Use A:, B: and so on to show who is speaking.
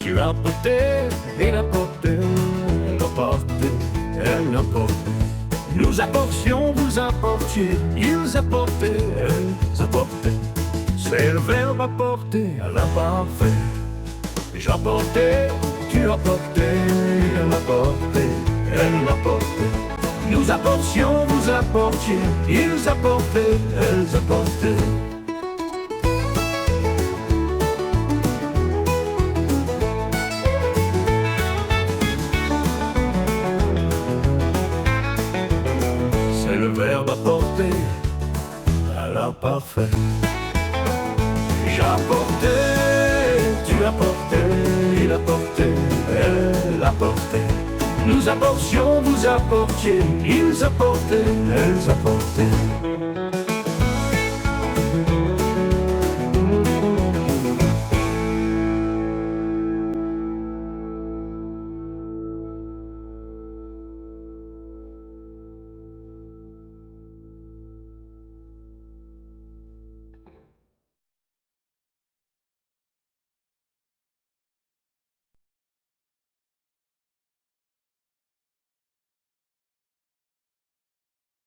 A: Tu apportais, il apportait, elle apportait, elle apportait. Nous apportions, vous apportiez, ils apportaient, elles apportaient. C'est le verbe apporter à l'imparfait. J'apportais, tu apportais, elle apportait, elle apportait. Nous apportions, vous apportiez, ils apportaient, elles apportaient. C'est le verbe apporter à l'imparfait. J'apportais, tu apportais, il apportait, elle apportait. Nous apportions, vous apportiez, ils apportaient, elles apportaient.